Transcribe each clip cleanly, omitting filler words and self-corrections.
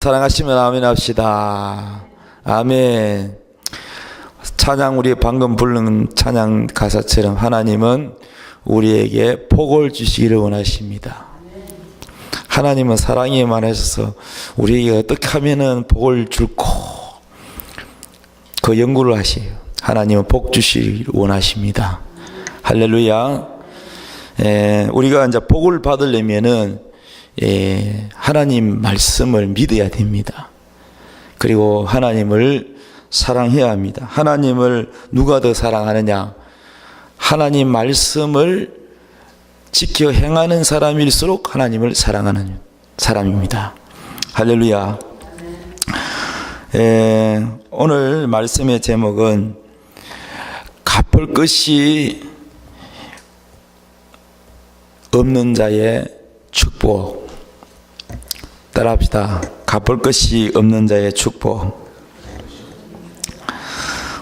사랑하시면 아멘 합시다. 아멘. 찬양, 우리 방금 부른 찬양 가사처럼 하나님은 우리에게 복을 주시기를 원하십니다. 하나님은 사랑이 많으셔서 우리에게 어떻게 하면은 복을 줄고 그 연구를 하세요. 하나님은 복 주시기를 원하십니다. 할렐루야. 우리가 이제 복을 받으려면은 하나님 말씀을 믿어야 됩니다. 그리고 하나님을 사랑해야 합니다. 하나님을 누가 더 사랑하느냐? 하나님 말씀을 지켜 행하는 사람일수록 하나님을 사랑하는 사람입니다. 할렐루야. 오늘 말씀의 제목은 갚을 것이 없는 자의 축복. 따라합시다. 갚을 것이 없는 자의 축복.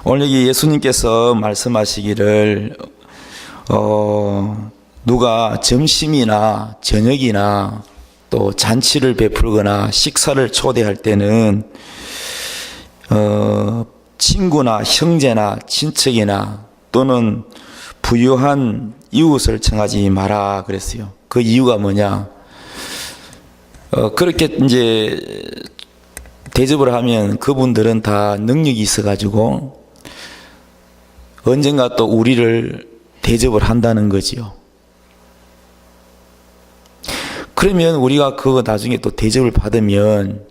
오늘 여기 예수님께서 말씀하시기를 누가 점심이나 저녁이나 또 잔치를 베풀거나 식사를 초대할 때는 친구나 형제나 친척이나 또는 부유한 이웃을 청하지 마라 그랬어요. 그 이유가 뭐냐? 그렇게 이제 대접을 하면 그분들은 다 능력이 있어가지고 언젠가 또 우리를 대접을 한다는 거지요. 그러면 우리가 그거 나중에 또 대접을 받으면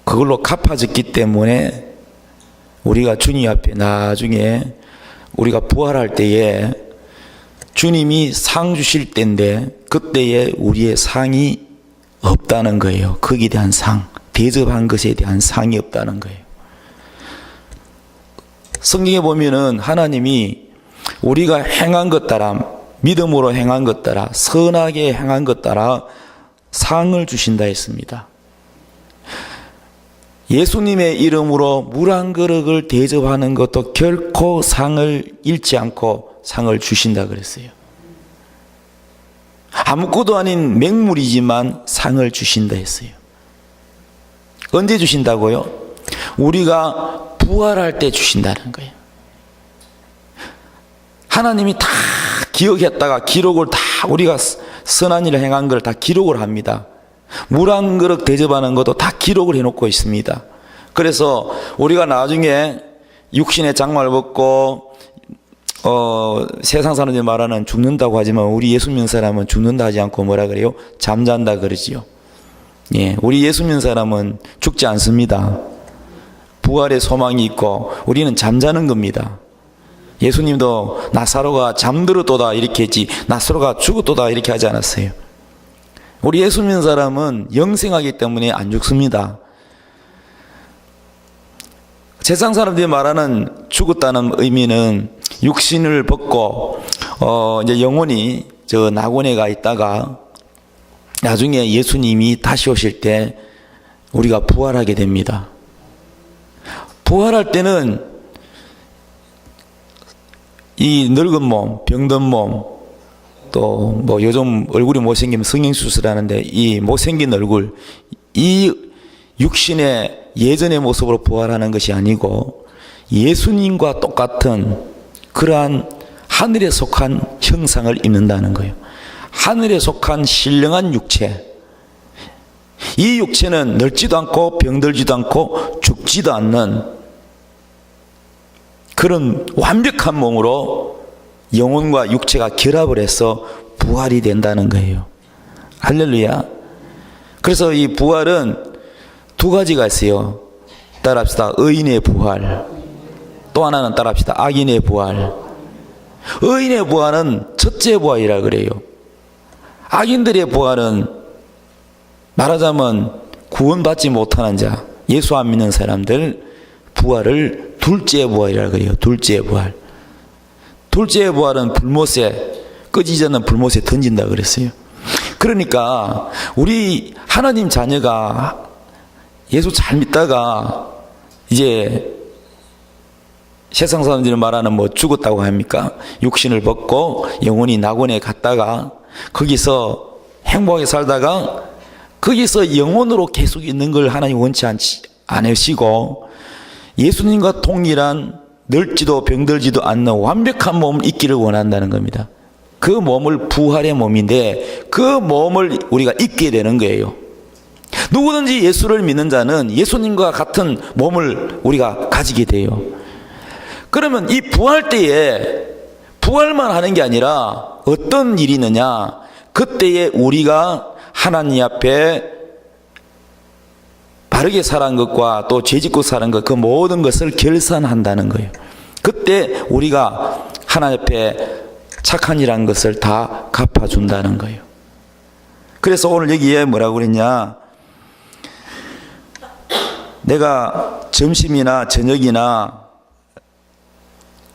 그걸로 갚아졌기 때문에 우리가 주님 앞에 나중에 우리가 부활할 때에 주님이 상 주실 때인데 그때에 우리의 상이 없다는 거예요. 거기에 대한 상, 대접한 것에 대한 상이 없다는 거예요. 성경에 보면은 하나님이 우리가 행한 것 따라, 믿음으로 행한 것 따라, 선하게 행한 것 따라 상을 주신다 했습니다. 예수님의 이름으로 물 한 그릇을 대접하는 것도 결코 상을 잃지 않고 상을 주신다 그랬어요. 아무것도 아닌 맹물이지만 상을 주신다 했어요. 언제 주신다고요? 우리가 부활할 때 주신다는 거예요. 하나님이 다 기억했다가 기록을 다 우리가 선한 일을 행한 걸 다 기록을 합니다. 물 한 그릇 대접하는 것도 다 기록을 해놓고 있습니다. 그래서 우리가 나중에 육신의 장막을 벗고 세상 사람들이 말하는 죽는다고 하지만 우리 예수 믿는 사람은 죽는다 하지 않고 뭐라 그래요? 잠잔다 그러지요. 예, 우리 예수 믿는 사람은 죽지 않습니다. 부활의 소망이 있고 우리는 잠자는 겁니다. 예수님도 나사로가 잠들었도다 이렇게 했지 나사로가 죽었도다 이렇게 하지 않았어요. 우리 예수 믿는 사람은 영생하기 때문에 안 죽습니다. 세상 사람들이 말하는 죽었다는 의미는 육신을 벗고 이제 영혼이 저 낙원에 가 있다가 나중에 예수님이 다시 오실 때 우리가 부활하게 됩니다. 부활할 때는 이 늙은 몸, 병든 몸, 또 뭐 요즘 얼굴이 못생기면 성형수술하는데 이 못생긴 얼굴, 이 육신의 예전의 모습으로 부활하는 것이 아니고 예수님과 똑같은 그러한 하늘에 속한 형상을 입는다는 거예요. 하늘에 속한 신령한 육체. 이 육체는 늙지도 않고 병들지도 않고 죽지도 않는 그런 완벽한 몸으로 영혼과 육체가 결합을 해서 부활이 된다는 거예요. 할렐루야. 그래서 이 부활은 두 가지가 있어요. 따라합시다. 의인의 부활. 또 하나는 따라합시다. 악인의 부활. 의인의 부활은 첫째 부활이라 그래요. 악인들의 부활은 말하자면 구원받지 못하는 자, 예수 안 믿는 사람들 부활을 둘째 부활이라 그래요. 둘째 부활. 둘째 부활은 불못에 꺼지지 않는 불못에 던진다 그랬어요. 그러니까 우리 하나님 자녀가 예수 잘 믿다가 이제 세상 사람들이 말하는 뭐 죽었다고 합니까? 육신을 벗고 영혼이 낙원에 갔다가 거기서 행복하게 살다가 거기서 영원으로 계속 있는 걸 하나님 원치 않으시고 예수님과 동일한 늙지도 병들지도 않는 완벽한 몸을 있기를 원한다는 겁니다. 그 몸을 부활의 몸인데 그 몸을 우리가 잊게 되는 거예요. 누구든지 예수를 믿는 자는 예수님과 같은 몸을 우리가 가지게 돼요. 그러면 이 부활 때에 부활만 하는 게 아니라 어떤 일이 있느냐, 그때에 우리가 하나님 앞에 바르게 살아간 것과 또 죄짓고 살은 것, 그 모든 것을 결산한다는 거예요. 그때 우리가 하나님 앞에 착한 일한 것을 다 갚아준다는 거예요. 그래서 오늘 여기에 뭐라고 그랬냐, 내가 점심이나 저녁이나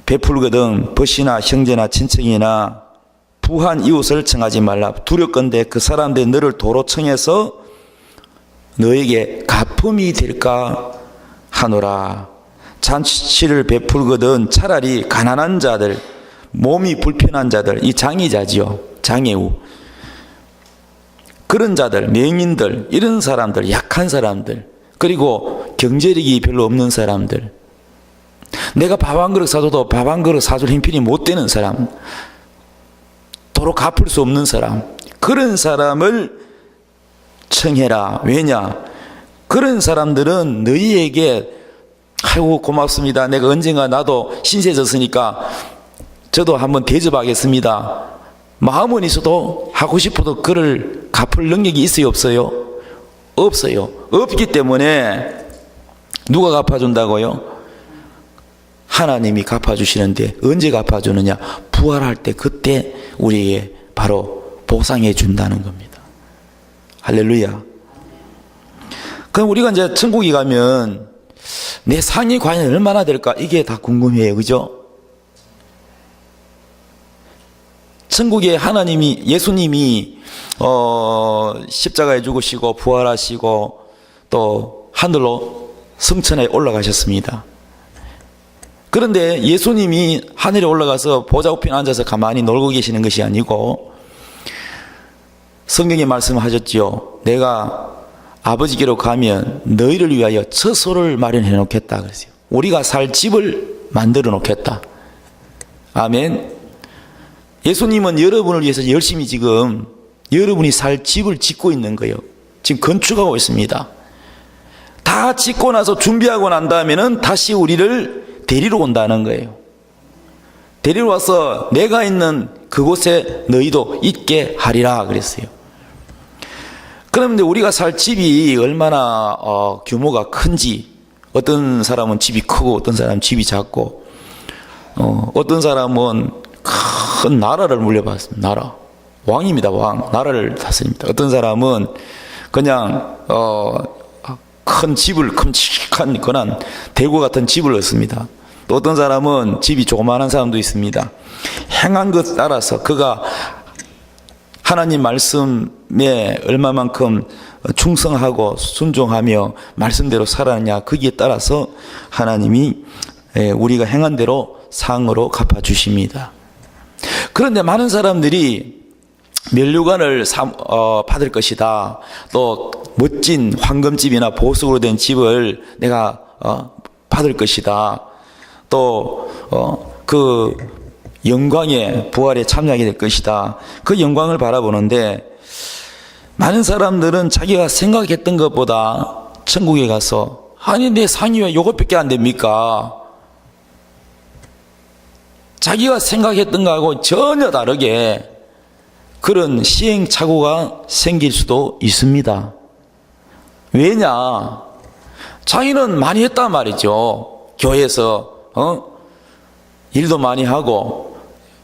베풀거든 벗이나 형제나 친척이나 부한 이웃을 청하지 말라. 두렵건대 그 사람들이 너를 도로 청해서 너에게 가품이 될까 하노라. 잔치를 베풀거든 차라리 가난한 자들, 몸이 불편한 자들, 이 장애자지요, 장애우, 그런 자들, 맹인들, 이런 사람들, 약한 사람들, 그리고 경제력이 별로 없는 사람들, 내가 밥 한 그릇 사줘도 밥 한 그릇 사줄 형편이 못 되는 사람, 도로 갚을 수 없는 사람, 그런 사람을 청해라. 왜냐? 그런 사람들은 너희에게 아이고 고맙습니다, 내가 언젠가 나도 신세졌으니까 저도 한번 대접하겠습니다, 마음은 있어도 하고 싶어도 그를 갚을 능력이 있어요, 없어요? 없어요. 없기 때문에 누가 갚아준다고요? 하나님이 갚아주시는데 언제 갚아주느냐? 부활할 때, 그때 우리에게 바로 보상해 준다는 겁니다. 할렐루야. 그럼 우리가 이제 천국에 가면 내 상이 과연 얼마나 될까? 이게 다 궁금해요. 그죠? 천국에 하나님이, 예수님이 십자가에 죽으시고 부활하시고 또 하늘로 성천에 올라가셨습니다. 그런데 예수님이 하늘에 올라가서 보좌 우편에 앉아서 가만히 놀고 계시는 것이 아니고 성경에 말씀하셨지요. 내가 아버지께로 가면 너희를 위하여 처소를 마련해 놓겠다 그랬어요. 우리가 살 집을 만들어 놓겠다. 아멘. 예수님은 여러분을 위해서 열심히 지금 여러분이 살 집을 짓고 있는 거예요. 지금 건축하고 있습니다. 다 짓고 나서 준비하고 난 다음에는 다시 우리를 데리러 온다는 거예요. 데리러 와서 내가 있는 그곳에 너희도 있게 하리라 그랬어요. 그런데 우리가 살 집이 얼마나 규모가 큰지, 어떤 사람은 집이 크고 어떤 사람은 집이 작고 어떤 사람은 큰 나라를 물려받았습니다. 나라, 왕입니다. 왕, 나라를 다스립니다. 어떤 사람은 그냥 큰 집을, 큼직한 그런 대구 같은 집을 얻습니다. 또 어떤 사람은 집이 조그마한 사람도 있습니다. 행한 것 따라서 그가 하나님 말씀에 얼마만큼 충성하고 순종하며 말씀대로 살았느냐, 거기에 따라서 하나님이 우리가 행한 대로 상으로 갚아주십니다. 그런데 많은 사람들이 면류관을 받을 것이다, 또 멋진 황금집이나 보석으로 된 집을 내가 받을 것이다, 또 그 영광의 부활에 참여하게 될 것이다, 그 영광을 바라보는데 많은 사람들은 자기가 생각했던 것보다 천국에 가서 아니 내 상이 왜 요것밖에 안 됩니까? 자기가 생각했던 거하고 전혀 다르게 그런 시행착오가 생길 수도 있습니다. 왜냐? 자기는 많이 했단 말이죠. 교회에서 일도 많이 하고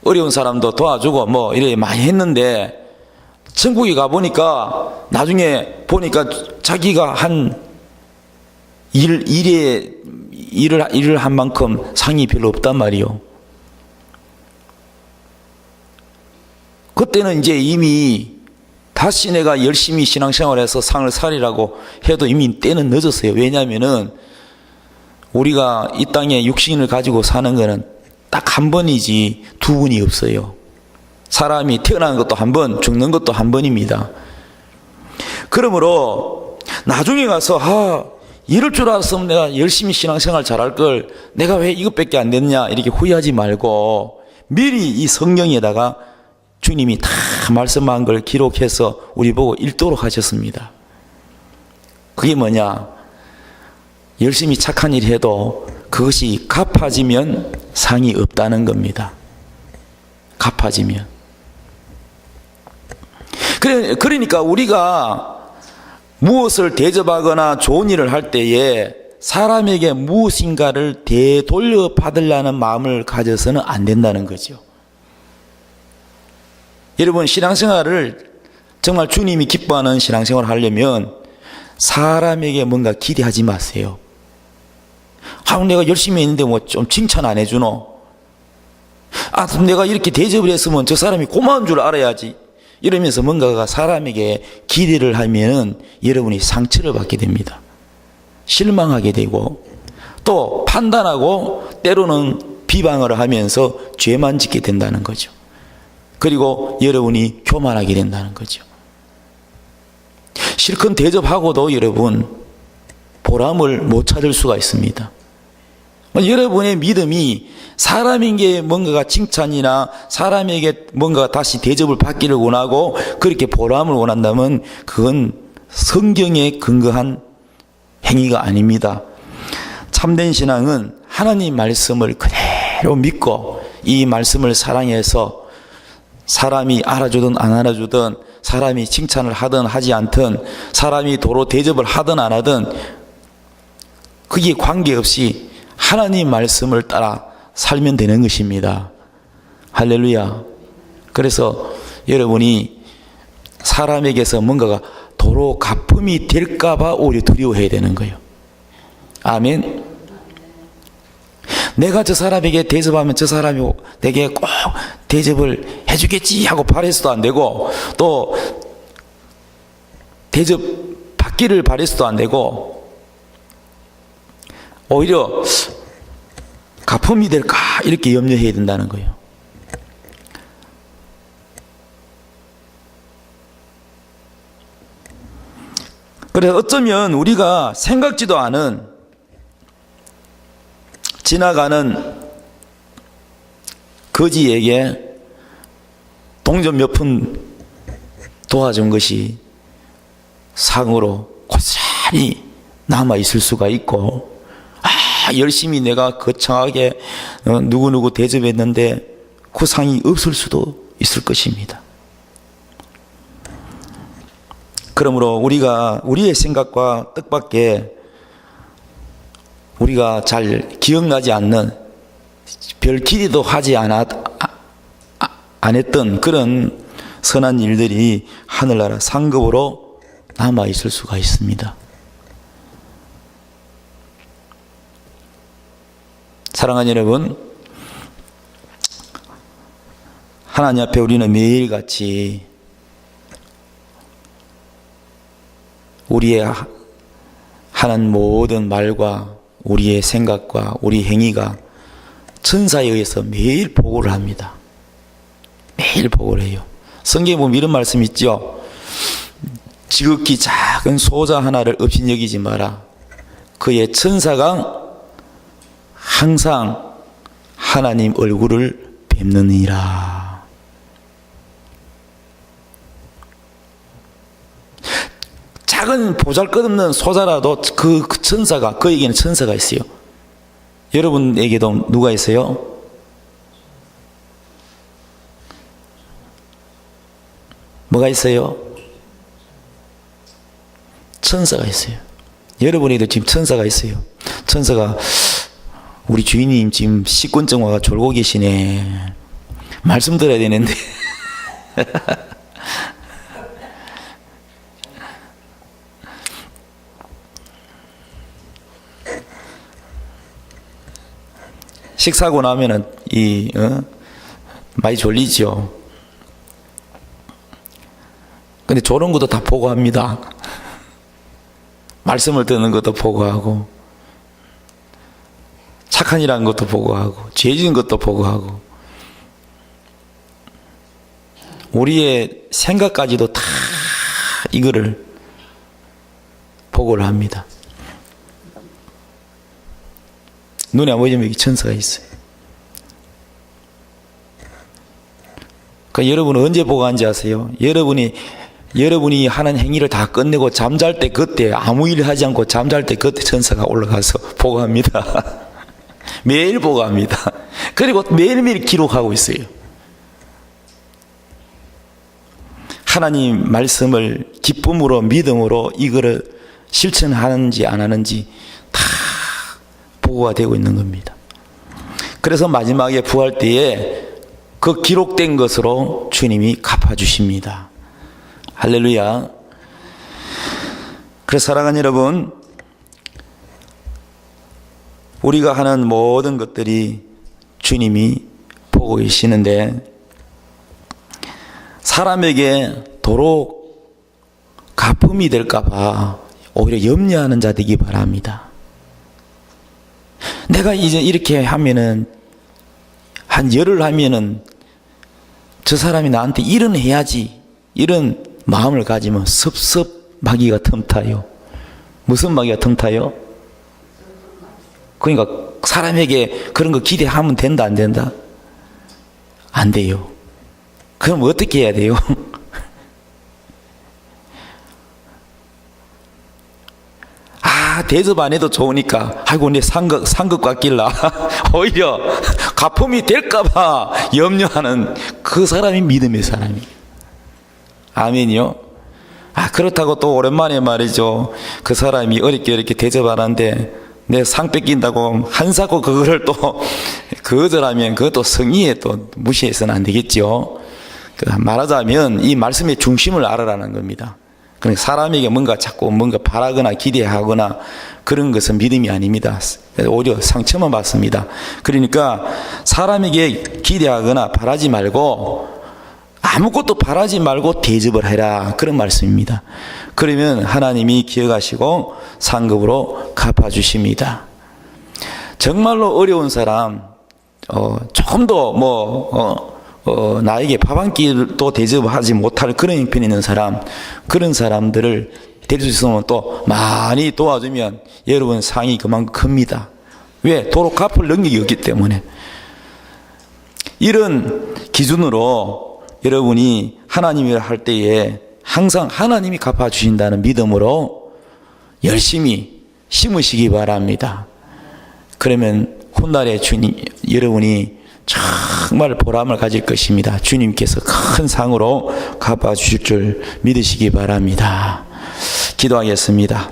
어려운 사람도 도와주고 뭐 이렇게 많이 했는데 천국에 가보니까 나중에 보니까 자기가 한 일을 한 만큼 상이 별로 없단 말이요. 그때는 이제 이미 다시 내가 열심히 신앙생활해서 상을 살리라고 해도 이미 때는 늦었어요. 왜냐하면은 우리가 이 땅에 육신을 가지고 사는 거는 딱 한 번이지 두 번이 없어요. 사람이 태어나는 것도 한 번, 죽는 것도 한 번입니다. 그러므로 나중에 가서 이럴 줄 알았으면 내가 열심히 신앙생활 잘할 걸 내가 왜 이것밖에 안 됐냐 이렇게 후회하지 말고 미리 이 성경에다가 주님이 다 말씀한 걸 기록해서 우리 보고 읽도록 하셨습니다. 그게 뭐냐? 열심히 착한 일 해도 그것이 갚아지면 상이 없다는 겁니다. 갚아지면. 그러니까 우리가 무엇을 대접하거나 좋은 일을 할 때에 사람에게 무엇인가를 되돌려 받으려는 마음을 가져서는 안 된다는 거죠. 여러분, 신앙생활을 정말 주님이 기뻐하는 신앙생활을 하려면 사람에게 뭔가 기대하지 마세요. 내가 열심히 했는데 뭐 좀 칭찬 안 해주노? 내가 이렇게 대접을 했으면 저 사람이 고마운 줄 알아야지. 이러면서 뭔가가 사람에게 기대를 하면은 여러분이 상처를 받게 됩니다. 실망하게 되고 또 판단하고 때로는 비방을 하면서 죄만 짓게 된다는 거죠. 그리고 여러분이 교만하게 된다는 거죠. 실컷 대접하고도 여러분 보람을 못 찾을 수가 있습니다. 여러분의 믿음이 사람에게 뭔가가 칭찬이나 사람에게 뭔가 다시 대접을 받기를 원하고 그렇게 보람을 원한다면 그건 성경에 근거한 행위가 아닙니다. 참된 신앙은 하나님 말씀을 그대로 믿고 이 말씀을 사랑해서 사람이 알아주든 안 알아주든 사람이 칭찬을 하든 하지 않든 사람이 도로 대접을 하든 안 하든 그게 관계없이 하나님 말씀을 따라 살면 되는 것입니다. 할렐루야. 그래서 여러분이 사람에게서 뭔가가 도로 갚음이 될까봐 오히려 두려워해야 되는 거예요. 아멘. 내가 저 사람에게 대접하면 저 사람이 내게 꼭 대접을 해주겠지 하고 바라서도 안 되고 또 대접 받기를 바라서도 안 되고 오히려 갚음이 될까 이렇게 염려해야 된다는 거예요. 그래서 어쩌면 우리가 생각지도 않은 지나가는 거지에게 동전 몇 푼 도와준 것이 상으로 고스란히 남아있을 수가 있고 열심히 내가 거창하게 누구누구 대접했는데 그 상이 없을 수도 있을 것입니다. 그러므로 우리가 우리의 생각과 뜻밖의 우리가 잘 기억나지 않는 별 기대도 하지 안 했던 그런 선한 일들이 하늘나라 상급으로 남아있을 수가 있습니다. 사랑하는 여러분, 하나님 앞에 우리는 매일같이 우리의 하는 모든 말과 우리의 생각과 우리 행위가 천사에 의해서 매일 보고를 합니다. 매일 보고를 해요. 성경에 보면 이런 말씀 있죠. 지극히 작은 소자 하나를 업신여기지 마라. 그의 천사가 항상 하나님 얼굴을 뵙느니라. 작은 보잘것없는 소자라도 그 천사가, 그에게는 천사가 있어요. 여러분에게도 누가 있어요? 뭐가 있어요? 천사가 있어요. 여러분에게도 지금 천사가 있어요. 천사가 우리 주인님 지금 식곤증 와가 졸고 계시네. 말씀 드려야 되는데. 식사하고 나면은 많이 졸리죠. 근데 저런 것도 다 보고합니다. 말씀을 듣는 것도 보고하고 착한 일 한 것도 보고하고 죄 지은 것도 보고하고 우리의 생각까지도 다 이거를 보고를 합니다. 눈에 안 보이지만 여기 천사가 있어요. 그러니까 여러분은 언제 보고한지 아세요? 여러분이 하는 행위를 다 끝내고 잠잘 때 그때 아무 일 하지 않고 잠잘 때 그때 천사가 올라가서 보고합니다. 매일 보고합니다. 그리고 매일매일 기록하고 있어요. 하나님 말씀을 기쁨으로 믿음으로 이거를 실천하는지 안 하는지 다 보고가 되고 있는 겁니다. 그래서 마지막에 부활 때에 그 기록된 것으로 주님이 갚아주십니다. 할렐루야. 그래서 사랑하는 여러분, 우리가 하는 모든 것들이 주님이 보고 계시는데 사람에게 도로 갚음이 될까봐 오히려 염려하는 자 되기 바랍니다. 내가 이제 이렇게 하면은 한 열흘 하면은 저 사람이 나한테 일은 해야지 이런 마음을 가지면 섭섭마귀가 틈타요. 무슨 마귀가 틈타요? 그러니까 사람에게 그런 거 기대하면 된다 안 된다? 안 돼요. 그럼 어떻게 해야 돼요? 대접 안 해도 좋으니까 아이고 내 상급 같길라 오히려 가품이 될까봐 염려하는 그 사람이 믿음의 사람이에요. 아멘이요. 그렇다고 또 오랜만에 말이죠, 그 사람이 어렵게 대접하는데 내 상 뺏긴다고 한사코 그거를 또 거절하면 그것도 성의에 또 무시해서는 안 되겠죠. 말하자면 이 말씀의 중심을 알아라는 겁니다. 그러니까 사람에게 자꾸 뭔가 바라거나 기대하거나 그런 것은 믿음이 아닙니다. 오히려 상처만 받습니다. 그러니까 사람에게 기대하거나 바라지 말고 아무것도 바라지 말고 대접을 해라, 그런 말씀입니다. 그러면 하나님이 기억하시고 상급으로 갚아주십니다. 정말로 어려운 사람, 조금 더 나에게 밥 한 끼도 대접하지 못할 그런 형편이 있는 사람, 그런 사람들을 될 수 있으면 또 많이 도와주면 여러분 상이 그만큼 큽니다. 왜? 도로 갚을 능력이 없기 때문에. 이런 기준으로 여러분이 하나님을 할 때에 항상 하나님이 갚아주신다는 믿음으로 열심히 심으시기 바랍니다. 그러면 훗날에 여러분이 정말 보람을 가질 것입니다. 주님께서 큰 상으로 갚아주실 줄 믿으시기 바랍니다. 기도하겠습니다.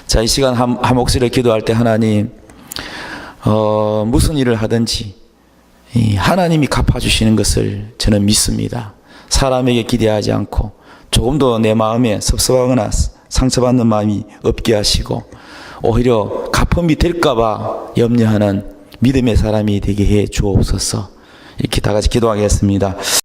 자, 이 시간 한 목소리를 기도할 때 하나님, 무슨 일을 하든지 하나님이 갚아주시는 것을 저는 믿습니다. 사람에게 기대하지 않고 조금도 내 마음에 섭섭하거나 상처받는 마음이 없게 하시고 오히려 갚음이 될까봐 염려하는 믿음의 사람이 되게 해 주옵소서. 이렇게 다 같이 기도하겠습니다.